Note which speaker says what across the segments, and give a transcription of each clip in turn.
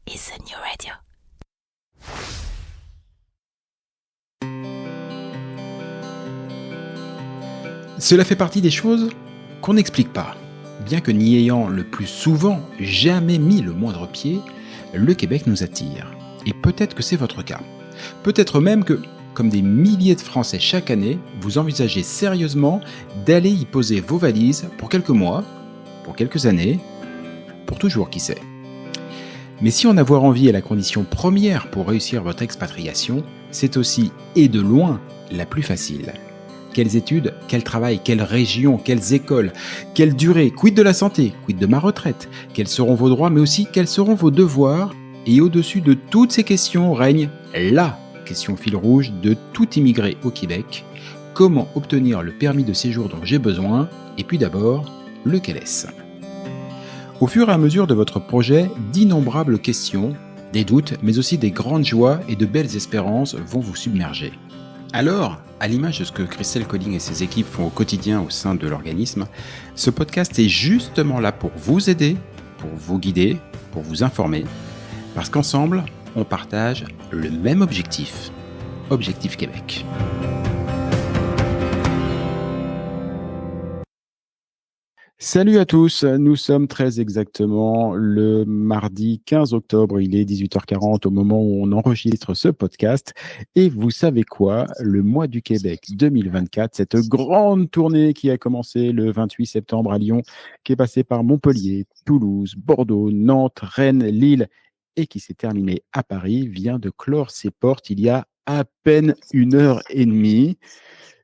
Speaker 1: is a new radio.
Speaker 2: Cela fait partie des choses qu'on n'explique pas. Bien que n'y ayant le plus souvent jamais mis le moindre pied, le Québec nous attire. Et peut-être que c'est votre cas. Peut-être même que, comme des milliers de Français chaque année, vous envisagez sérieusement d'aller y poser vos valises pour quelques mois, pour quelques années, pour toujours, qui sait. Mais si en avoir envie est la condition première pour réussir votre expatriation, c'est aussi, et de loin, la plus facile. Quelles études, quel travail, quelle région, quelles écoles, quelle durée, quid de la santé, quid de ma retraite, quels seront vos droits, mais aussi quels seront vos devoirs. Et au-dessus de toutes ces questions règne la question fil rouge de tout immigré au Québec. Comment obtenir le permis de séjour dont j'ai besoin? Et puis d'abord, lequel est-ce? Au fur et à mesure de votre projet, d'innombrables questions, des doutes, mais aussi des grandes joies et de belles espérances vont vous submerger. Alors, à l'image de ce que Christelle Colling et ses équipes font au quotidien au sein de l'organisme, ce podcast est justement là pour vous aider, pour vous guider, pour vous informer, parce qu'ensemble, on partage le même objectif, Objectif Québec. Salut à tous, nous sommes très exactement le mardi 15 octobre, il est 18h40 au moment où on enregistre ce podcast. Et vous savez quoi? Le mois du Québec 2024, cette grande tournée qui a commencé le 28 septembre à Lyon, qui est passée par Montpellier, Toulouse, Bordeaux, Nantes, Rennes, Lille et qui s'est terminée à Paris, vient de clore ses portes il y a à peine 1h30.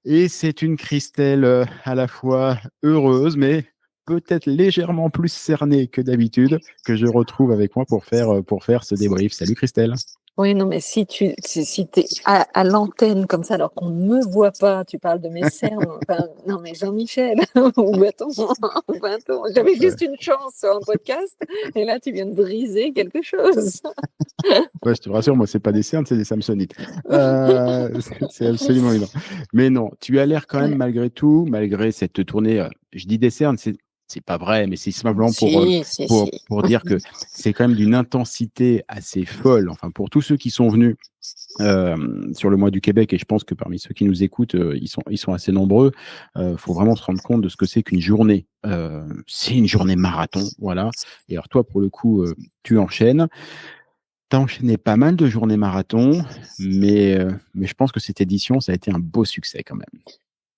Speaker 2: Et c'est une Christelle à la fois heureuse, mais peut-être légèrement plus cernée que d'habitude, que je retrouve avec moi pour faire ce débrief. Salut Christelle.
Speaker 3: Oui, non, mais si t'es à l'antenne comme ça, alors qu'on ne me voit pas, tu parles de mes cernes. Enfin, non, mais Jean-Michel, ou attends, j'avais juste une chance sur un podcast, et là, tu viens de briser quelque chose.
Speaker 2: Ouais, je te rassure, moi, c'est pas des cernes, c'est des Samsonites. C'est absolument énorme. Mais non, tu as l'air quand même, malgré tout, malgré cette tournée, je dis des cernes, c'est pas vrai, mais c'est simplement pour dire que c'est quand même d'une intensité assez folle. Enfin, pour tous ceux qui sont venus sur le mois du Québec, et je pense que parmi ceux qui nous écoutent, ils sont assez nombreux. Faut vraiment se rendre compte de ce que c'est qu'une journée. C'est une journée marathon, voilà. Et alors toi, pour le coup, tu enchaînes. T'as enchaîné pas mal de journées marathon, mais je pense que cette édition, ça a été un beau succès quand même.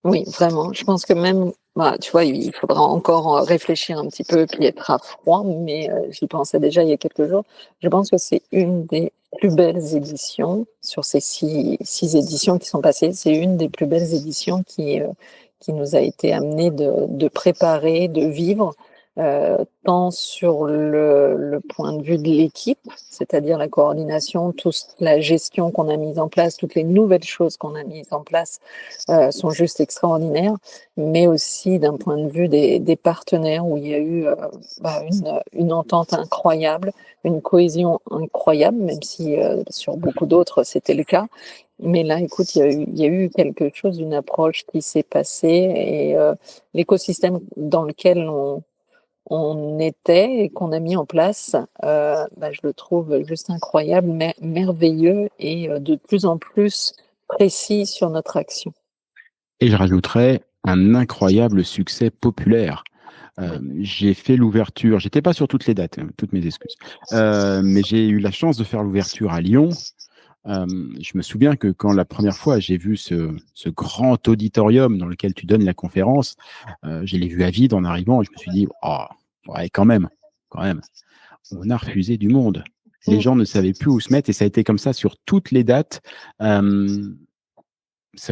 Speaker 3: Oui, vraiment. Je pense que même, tu vois, il faudra encore réfléchir un petit peu, puis être à froid, mais j'y pensais déjà il y a quelques jours. Je pense que c'est une des plus belles éditions sur ces six éditions qui sont passées. C'est une des plus belles éditions qui nous a été amenée de préparer, de vivre. Tant sur le point de vue de l'équipe, c'est-à-dire la coordination, toute la gestion qu'on a mise en place, toutes les nouvelles choses qu'on a mises en place sont juste extraordinaires, mais aussi d'un point de vue des partenaires où il y a eu une entente incroyable, une cohésion incroyable, même si sur beaucoup d'autres c'était le cas. Mais là, écoute, il y a eu quelque chose, une approche qui s'est passée et l'écosystème dans lequel on était et qu'on a mis en place, je le trouve juste incroyable, merveilleux et de plus en plus précis sur notre action.
Speaker 2: Et je rajouterais un incroyable succès populaire. J'ai fait l'ouverture, j'étais pas sur toutes les dates, toutes mes excuses, mais j'ai eu la chance de faire l'ouverture à Lyon. Je me souviens que quand la première fois j'ai vu ce grand auditorium dans lequel tu donnes la conférence, je l'ai vu à vide en arrivant et je me suis dit, oh, ouais, quand même, on a refusé du monde. Les gens ne savaient plus où se mettre et ça a été comme ça sur toutes les dates. Ça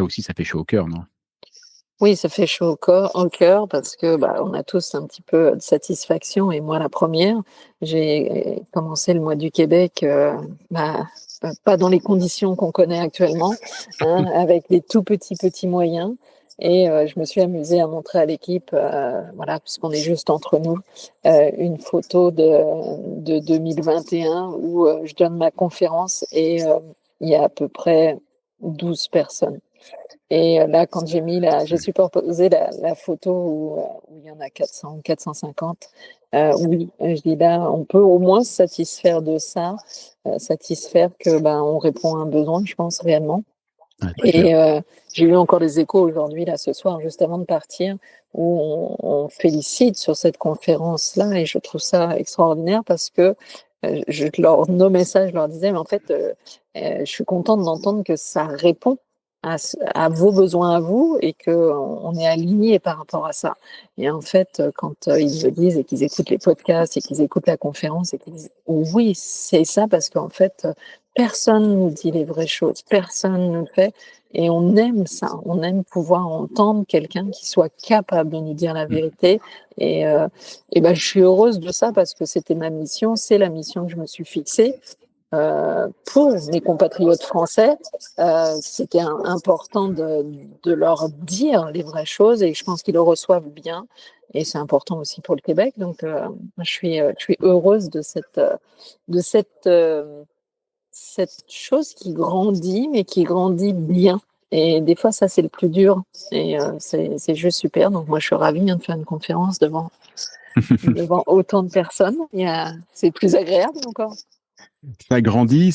Speaker 2: aussi, ça fait chaud au cœur, non?
Speaker 3: Oui, ça fait chaud au cœur parce que on a tous un petit peu de satisfaction et moi la première. J'ai commencé le mois du Québec, pas dans les conditions qu'on connaît actuellement, avec des tout petits moyens. Et je me suis amusée à montrer à l'équipe, puisqu'on est juste entre nous, une photo de 2021 où je donne ma conférence et il y a à peu près 12 personnes. Et là, quand j'ai superposé la photo où il y en a 400, 450, oui, je dis là, on peut au moins se satisfaire de ça, satisfaire que on répond à un besoin, je pense réellement.
Speaker 2: Ouais, très clair.
Speaker 3: Et j'ai eu encore des échos aujourd'hui, là, ce soir, juste avant de partir, où on félicite sur cette conférence-là, et je trouve ça extraordinaire parce que nos messages, je leur disais, mais en fait, je suis contente d'entendre que ça répond à vos besoins à vous et qu'on est aligné par rapport à ça. Et en fait, quand ils me disent et qu'ils écoutent les podcasts et qu'ils écoutent la conférence et qu'ils disent, oui, c'est ça, parce qu'en fait, personne nous dit les vraies choses, personne ne fait. Et on aime ça, on aime pouvoir entendre quelqu'un qui soit capable de nous dire la vérité. Et je suis heureuse de ça parce que c'était ma mission, c'est la mission que je me suis fixée. Pour mes compatriotes français, c'était important de leur dire les vraies choses et je pense qu'ils le reçoivent bien. Et c'est important aussi pour le Québec. Donc, je suis heureuse de cette chose qui grandit, mais qui grandit bien. Et des fois, ça, c'est le plus dur. Et c'est juste super. Donc, moi, je suis ravie de faire une conférence devant autant de personnes. C'est plus agréable encore.
Speaker 2: Ça grandit,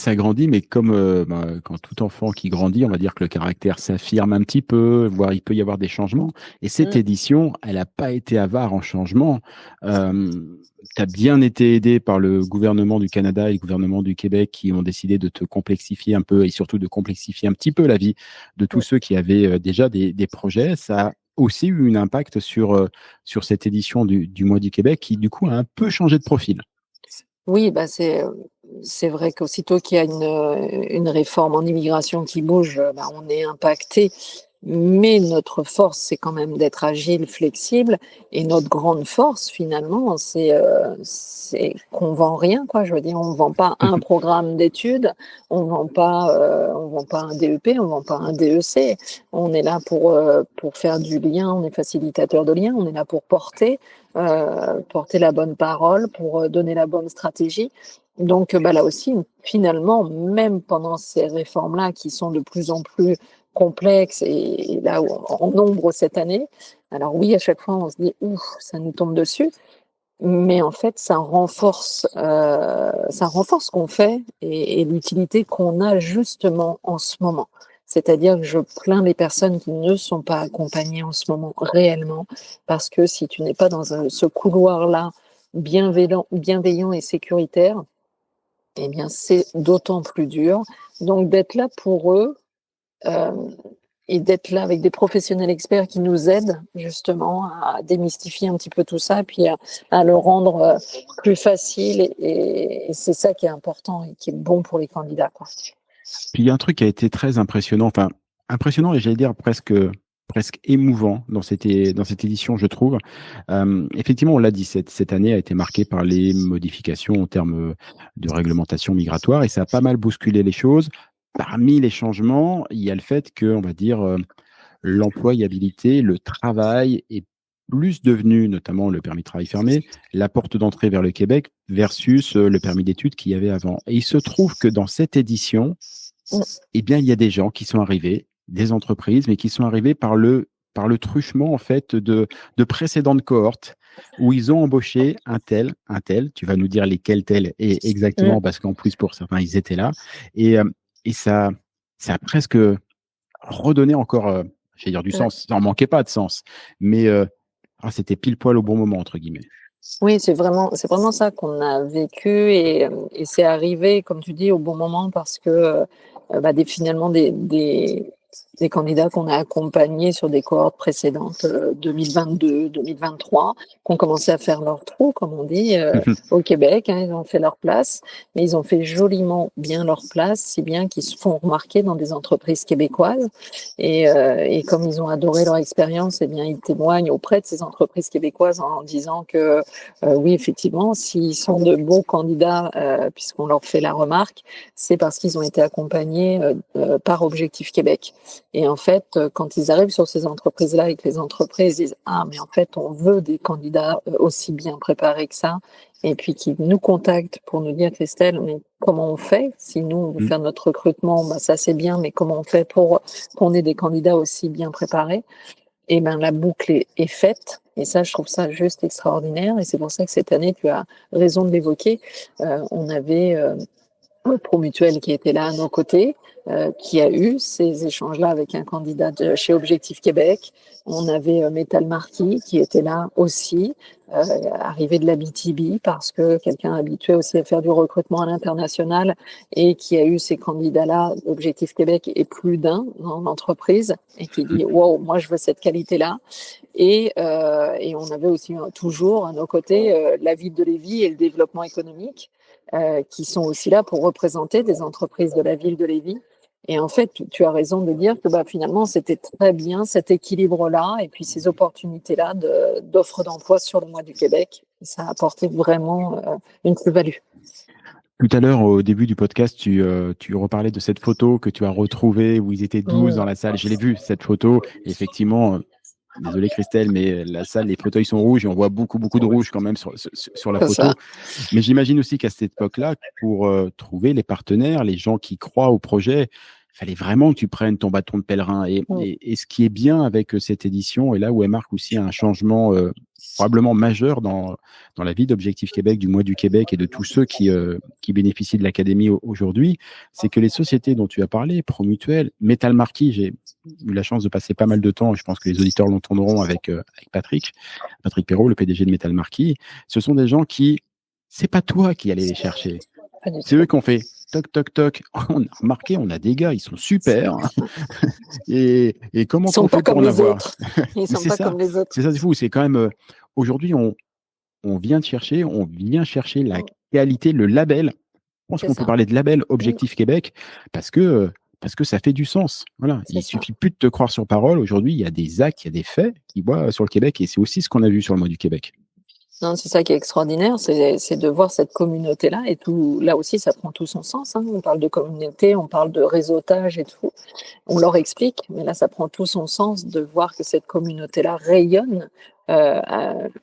Speaker 2: mais comme quand tout enfant qui grandit, on va dire que le caractère s'affirme un petit peu, voire il peut y avoir des changements. Et cette édition, elle n'a pas été avare en changement. Tu as bien été aidé par le gouvernement du Canada et le gouvernement du Québec qui ont décidé de te complexifier un peu et surtout de complexifier un petit peu la vie de tous ceux qui avaient déjà des projets. Ça a aussi eu un impact sur cette édition du Mois du Québec qui, du coup, a un peu changé de profil.
Speaker 3: Oui, c'est vrai qu'aussitôt qu'il y a une réforme en immigration qui bouge, on est impacté. Mais notre force, c'est quand même d'être agile, flexible. Et notre grande force, finalement, c'est qu'on vend rien, quoi. Je veux dire, on vend pas un programme d'études, on vend pas un DEP, on vend pas un DEC. On est là pour faire du lien, on est facilitateur de lien, on est là pour porter la bonne parole, pour donner la bonne stratégie. Donc là aussi, finalement, même pendant ces réformes-là qui sont de plus en plus complexes et là en nombre cette année, alors oui, à chaque fois on se dit ouf, ça nous tombe dessus, mais en fait ça renforce ce qu'on fait et l'utilité qu'on a justement en ce moment. C'est-à-dire que je plains les personnes qui ne sont pas accompagnées en ce moment réellement, parce que si tu n'es pas dans ce couloir-là bienveillant et sécuritaire, eh bien c'est d'autant plus dur. Donc d'être là pour eux et d'être là avec des professionnels experts qui nous aident justement à démystifier un petit peu tout ça, puis à le rendre plus facile. Et c'est ça qui est important et qui est bon pour les candidats, quoi.
Speaker 2: Puis il y a un truc qui a été très impressionnant, et j'allais dire presque émouvant dans cette édition, je trouve. Effectivement, on l'a dit, cette année a été marquée par les modifications en termes de réglementation migratoire et ça a pas mal bousculé les choses. Parmi les changements, il y a le fait que, on va dire, l'employabilité, le travail est plus devenu, notamment le permis de travail fermé, la porte d'entrée vers le Québec versus le permis d'études qu'il y avait avant. Et il se trouve que dans cette édition, eh bien, il y a des gens qui sont arrivés, des entreprises, mais qui sont arrivés par le truchement, en fait, de précédentes cohortes où ils ont embauché un tel. Tu vas nous dire lesquels tels et exactement, parce qu'en plus, pour certains, ils étaient là. Et ça a presque redonné encore, j'allais dire du sens. Ça n'en manquait pas de sens. Mais c'était pile poil au bon moment, entre guillemets.
Speaker 3: Oui, c'est vraiment ça qu'on a vécu et c'est arrivé, comme tu dis, au bon moment parce que finalement des candidats qu'on a accompagnés sur des cohortes précédentes, 2022, 2023, qui ont commencé à faire leur trou, comme on dit, au Québec. Ils ont fait leur place, mais ils ont fait joliment bien leur place, si bien qu'ils se font remarquer dans des entreprises québécoises. Et comme ils ont adoré leur expérience, eh bien, ils témoignent auprès de ces entreprises québécoises en disant que oui, effectivement, s'ils sont de bons candidats, puisqu'on leur fait la remarque, c'est parce qu'ils ont été accompagnés par Objectif Québec. Et en fait, quand ils arrivent sur ces entreprises-là et que les entreprises disent « Ah, mais en fait, on veut des candidats aussi bien préparés que ça », et puis qui nous contactent pour nous dire « Christelle, mais comment on fait? Si nous, on veut faire notre recrutement, bah, ça c'est bien, mais comment on fait pour qu'on ait des candidats aussi bien préparés ?» Et ben la boucle est faite. Et ça, je trouve ça juste extraordinaire. Et c'est pour ça que cette année, tu as raison de l'évoquer. On avait Promutuel qui était là à nos côtés, qui a eu ces échanges-là avec un candidat chez Objectif Québec. On avait Metal Marquis qui était là aussi, arrivé de la BTB parce que quelqu'un habitué aussi à faire du recrutement à l'international et qui a eu ces candidats-là, Objectif Québec et plus d'un dans l'entreprise et qui dit « Wow, moi je veux cette qualité-là ». Et on avait aussi toujours à nos côtés la ville de Lévis et le développement économique qui sont aussi là pour représenter des entreprises de la ville de Lévis. Et en fait, tu as raison de dire que finalement, c'était très bien cet équilibre-là et puis ces opportunités-là d'offres d'emploi sur le mois du Québec. Ça a apporté vraiment une plus-value.
Speaker 2: Tout à l'heure, au début du podcast, tu reparlais de cette photo que tu as retrouvée où ils étaient 12 dans la salle. Je l'ai vue, cette photo. Et effectivement, désolé Christelle, mais la salle, les fauteuils sont rouges et on voit beaucoup de rouge quand même sur la photo. Ça. Mais j'imagine aussi qu'à cette époque-là, pour trouver les partenaires, les gens qui croient au projet, il fallait vraiment que tu prennes ton bâton de pèlerin. Et ce qui est bien avec cette édition, et là où elle marque aussi un changement probablement majeur dans la vie d'Objectif Québec, du Mois du Québec et de tous ceux qui bénéficient de l'Académie aujourd'hui, c'est que les sociétés dont tu as parlé, Promutuel, Metal Marquis, j'ai eu la chance de passer pas mal de temps, et je pense que les auditeurs l'entendront avec Patrick Perrault, le PDG de Metal Marquis. Ce sont des gens qui, c'est pas toi qui allais les chercher. C'est eux qui ont fait toc, toc, toc. On a remarqué, on a des gars, ils sont super. et comment on fait pour en avoir?
Speaker 3: Ils sont pas comme les autres.
Speaker 2: C'est ça, c'est fou. C'est quand même, aujourd'hui, on vient chercher la qualité, le label. Je pense qu'on peut parler de label Objectif Québec parce que ça fait du sens. Voilà. Il suffit plus de te croire sur parole. Aujourd'hui, il y a des actes, il y a des faits qui voient sur le Québec et c'est aussi ce qu'on a vu sur le mois du Québec.
Speaker 3: Non, c'est ça qui est extraordinaire, c'est de voir cette communauté-là et tout. Là aussi, ça prend tout son sens. Hein. On parle de communauté, on parle de réseautage et tout. On leur explique, mais là, ça prend tout son sens de voir que cette communauté-là rayonne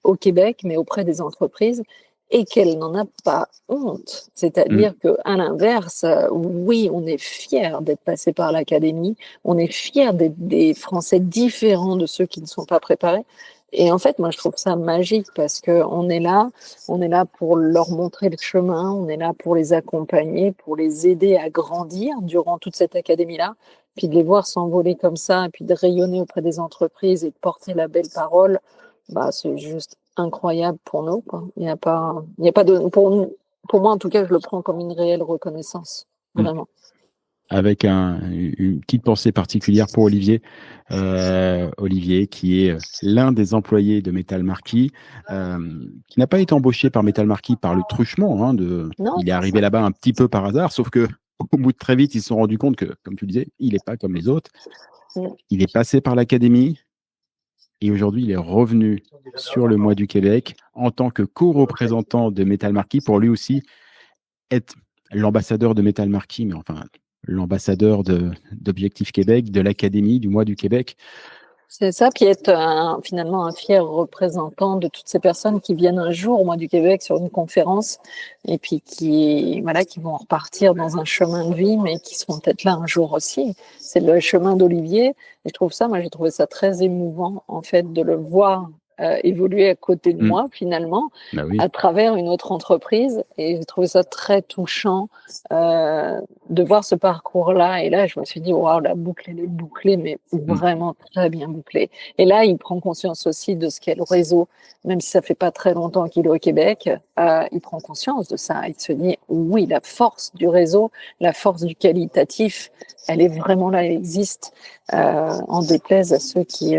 Speaker 3: au Québec, mais auprès des entreprises et qu'elle n'en a pas honte. C'est-à-dire qu'à l'inverse, oui, on est fiers d'être passé par l'Académie, on est fiers d'être des Français différents de ceux qui ne sont pas préparés. Et en fait, moi, je trouve ça magique parce que on est là pour leur montrer le chemin, on est là pour les accompagner, pour les aider à grandir durant toute cette académie-là, puis de les voir s'envoler comme ça, et puis de rayonner auprès des entreprises et de porter la belle parole, c'est juste incroyable pour nous, quoi. Il y a pas de, pour moi, en tout cas, je le prends comme une réelle reconnaissance, vraiment.
Speaker 2: Avec une petite pensée particulière pour Olivier. Olivier, qui est l'un des employés de Metal Marquis, qui n'a pas été embauché par Metal Marquis par le truchement. Il est arrivé là-bas un petit peu par hasard, sauf que au bout de très vite, ils se sont rendus compte que, comme tu le disais, il n'est pas comme les autres. Il est passé par l'Académie et aujourd'hui, il est revenu sur le Mois du Québec en tant que co-représentant de Metal Marquis pour lui aussi être l'ambassadeur de Metal Marquis, mais enfin l'ambassadeur d'Objectif Québec, de l'Académie, du Mois du Québec.
Speaker 3: C'est ça, puis être finalement un fier représentant de toutes ces personnes qui viennent un jour au Mois du Québec sur une conférence et puis qui vont repartir dans un chemin de vie, mais qui seront peut-être là un jour aussi. C'est le chemin d'Olivier. Et j'ai trouvé ça très émouvant, en fait, de le voir évoluer à côté de moi, finalement, à travers une autre entreprise. Et j'ai trouvé ça très touchant de voir ce parcours-là. Et là, je me suis dit, waouh, la boucle, elle est bouclée, mais vraiment très bien bouclée. Et là, il prend conscience aussi de ce qu'est le réseau, même si ça fait pas très longtemps qu'il est au Québec. Il prend conscience de ça. Il se dit, oui, la force du réseau, la force du qualitatif, elle est vraiment là, elle existe. En déplaise à ceux qui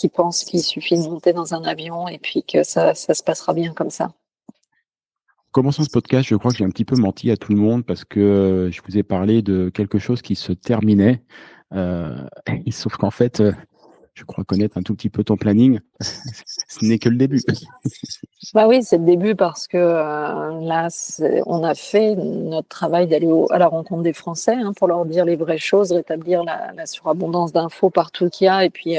Speaker 3: pensent qu'il suffit de monter dans un avion et puis que ça se passera bien comme ça.
Speaker 2: En commençant ce podcast, je crois que j'ai un petit peu menti à tout le monde parce que je vous ai parlé de quelque chose qui se terminait. Sauf qu'en fait, je crois connaître un tout petit peu ton planning. Ce n'est que le début.
Speaker 3: Bah oui, c'est le début parce que là, on a fait notre travail d'aller à la rencontre des Français pour leur dire les vraies choses, rétablir la surabondance d'infos partout qu'il y a et puis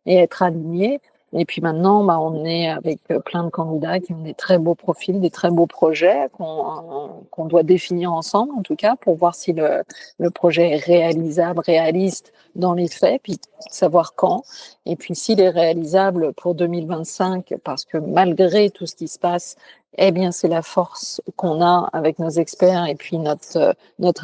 Speaker 3: et être alignés. Et puis maintenant, on est avec plein de candidats qui ont des très beaux profils, des très beaux projets qu'on doit définir ensemble, en tout cas, pour voir si le projet est réalisable, réaliste dans les faits, puis savoir quand. Et puis s'il est réalisable pour 2025, parce que malgré tout ce qui se passe, eh bien, c'est la force qu'on a avec nos experts et puis notre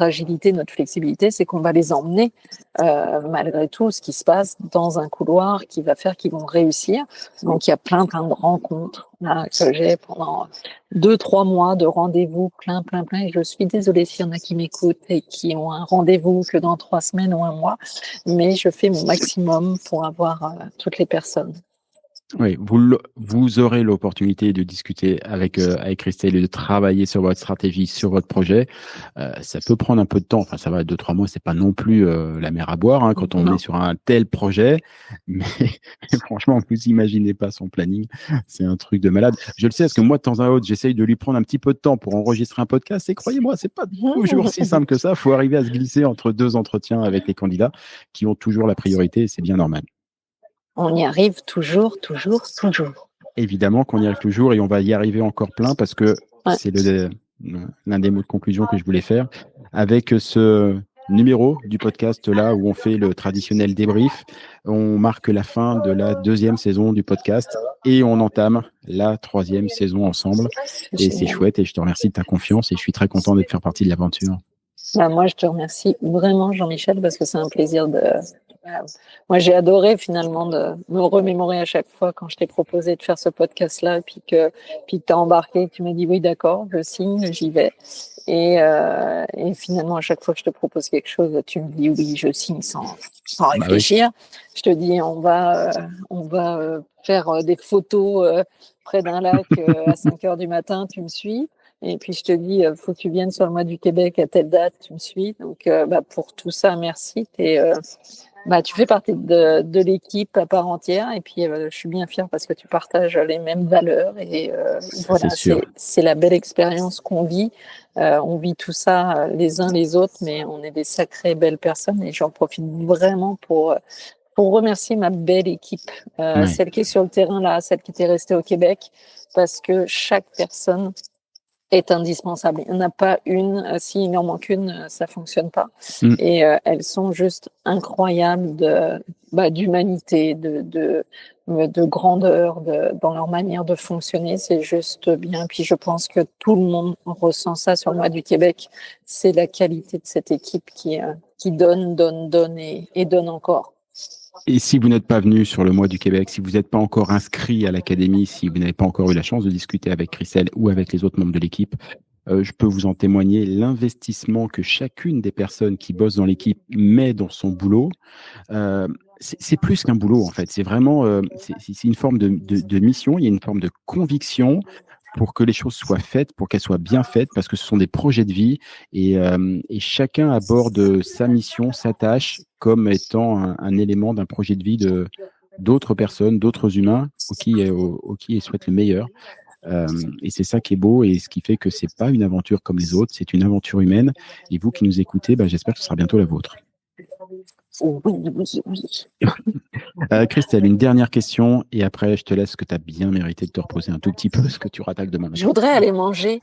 Speaker 3: agilité, notre flexibilité, c'est qu'on va les emmener malgré tout ce qui se passe dans un couloir qui va faire qu'ils vont réussir. Donc, il y a plein de rencontres là, que j'ai pendant 2-3 mois de rendez-vous, plein. Et je suis désolée s'il y en a qui m'écoutent et qui ont un rendez-vous que dans 3 semaines ou un mois, mais je fais mon maximum pour avoir toutes les personnes.
Speaker 2: Oui, vous aurez l'opportunité de discuter avec Christelle et de travailler sur votre stratégie, sur votre projet. Ça peut prendre un peu de temps. Enfin, ça va, 2-3 mois, c'est pas non plus la mer à boire quand on est sur un tel projet. Mais franchement, vous imaginez pas son planning. C'est un truc de malade. Je le sais parce que moi, de temps à autre, j'essaye de lui prendre un petit peu de temps pour enregistrer un podcast. Et croyez-moi, c'est pas toujours si simple que ça. Faut arriver à se glisser entre 2 entretiens avec les candidats qui ont toujours la priorité. Et c'est bien normal.
Speaker 3: On y arrive toujours.
Speaker 2: Évidemment qu'on y arrive toujours et on va y arriver encore plein parce que c'est l'un des mots de conclusion que je voulais faire avec ce numéro du podcast là où on fait le traditionnel débrief. On marque la fin de la 2e saison du podcast et on entame la 3e saison ensemble. Et c'est chouette et je te remercie de ta confiance et je suis très content de faire partie de l'aventure.
Speaker 3: Moi, je te remercie vraiment, Jean-Michel, parce que c'est un plaisir moi, j'ai adoré finalement de me remémorer à chaque fois quand je t'ai proposé de faire ce podcast-là, puis que t'as embarqué, que tu m'as dit oui, d'accord, je signe, j'y vais. Et finalement, à chaque fois que je te propose quelque chose, tu me dis oui, je signe sans réfléchir. Oui. Je te dis on va faire des photos près d'un lac à 5 heures du matin, tu me suis. Et puis je te dis, faut que tu viennes sur le mois du Québec à telle date, tu me suis. Donc pour tout ça, merci. Tu fais partie de l'équipe à part entière. Et puis je suis bien fière parce que tu partages les mêmes valeurs. Et voilà, c'est la belle expérience qu'on vit. On vit tout ça les uns les autres, mais on est des sacrées belles personnes. Et j'en profite vraiment pour remercier ma belle équipe, celle qui est sur le terrain là, celle qui était restée au Québec, parce que chaque personne est indispensable. Il n'y en a pas une, s'il en manque une, ça fonctionne pas. Et elles sont juste incroyables d'humanité, de grandeur, dans leur manière de fonctionner. C'est juste bien. Puis je pense que tout le monde ressent ça sur le mois du Québec. C'est la qualité de cette équipe qui donne et donne encore.
Speaker 2: Et si vous n'êtes pas venu sur le mois du Québec, si vous n'êtes pas encore inscrit à l'académie, si vous n'avez pas encore eu la chance de discuter avec Christelle ou avec les autres membres de l'équipe, je peux vous en témoigner, l'investissement que chacune des personnes qui bossent dans l'équipe met dans son boulot, c'est plus qu'un boulot en fait. C'est vraiment, c'est une forme de mission, il y a une forme de conviction pour que les choses soient faites, pour qu'elles soient bien faites, parce que ce sont des projets de vie et chacun aborde sa mission, sa tâche comme étant un élément d'un projet de vie d'autres personnes, d'autres humains au qui ils souhaitent le meilleur. Et c'est ça qui est beau et ce qui fait que c'est pas une aventure comme les autres, c'est une aventure humaine. Et vous qui nous écoutez, j'espère que ce sera bientôt la vôtre.
Speaker 3: Oui.
Speaker 2: Christelle, une dernière question et après je te laisse, que tu as bien mérité de te reposer un tout petit peu parce que tu rattaques demain matin.
Speaker 3: Je voudrais aller manger.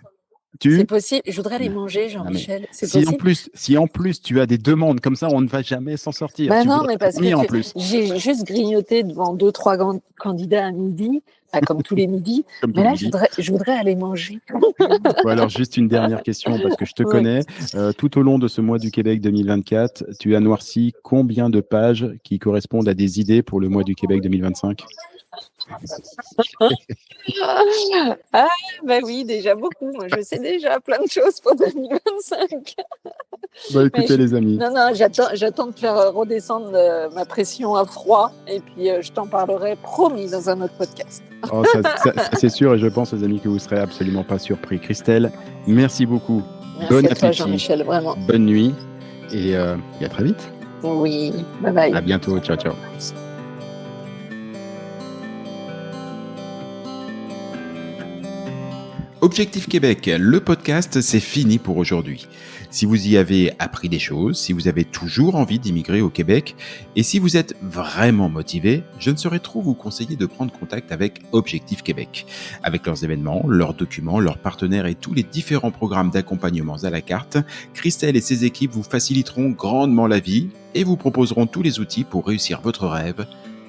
Speaker 3: C'est possible. Je voudrais aller manger, Jean-Michel. C'est possible.
Speaker 2: Si en plus tu as des demandes comme ça, on ne va jamais s'en sortir.
Speaker 3: Non, mais parce que j'ai juste grignoté devant 2-3 candidats à midi, comme tous les midis. Mais là, je voudrais aller manger.
Speaker 2: Alors, juste une dernière question parce que je te connais. Tout au long de ce mois du Québec 2024, tu as noirci combien de pages qui correspondent à des idées pour le mois du Québec 2025 ?
Speaker 3: Oui, déjà beaucoup. Moi, je sais déjà plein de choses pour 2025.
Speaker 2: Écoutez, les amis.
Speaker 3: Non, j'attends de faire redescendre ma pression à froid et puis je t'en parlerai, promis, dans un autre podcast.
Speaker 2: Ça, c'est sûr et je pense, les amis, que vous ne serez absolument pas surpris. Christelle, merci beaucoup.
Speaker 3: Merci à toi, Jean-Michel, vraiment.
Speaker 2: Bonne nuit et à très vite.
Speaker 3: Oui, bye bye.
Speaker 2: À bientôt, ciao. Objectif Québec, le podcast, c'est fini pour aujourd'hui. Si vous y avez appris des choses, si vous avez toujours envie d'immigrer au Québec, et si vous êtes vraiment motivé, je ne saurais trop vous conseiller de prendre contact avec Objectif Québec. Avec leurs événements, leurs documents, leurs partenaires et tous les différents programmes d'accompagnement à la carte, Christelle et ses équipes vous faciliteront grandement la vie et vous proposeront tous les outils pour réussir votre rêve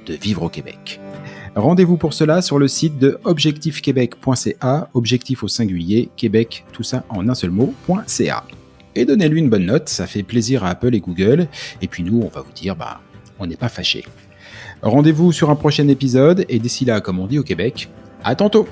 Speaker 2: de vivre au Québec. Rendez-vous pour cela sur le site de objectifquebec.ca, objectif au singulier, Québec, tout ça en un seul mot.ca. Et donnez-lui une bonne note, ça fait plaisir à Apple et Google, et puis nous, on va vous dire, on n'est pas fâchés. Rendez-vous sur un prochain épisode, et d'ici là, comme on dit au Québec, à tantôt!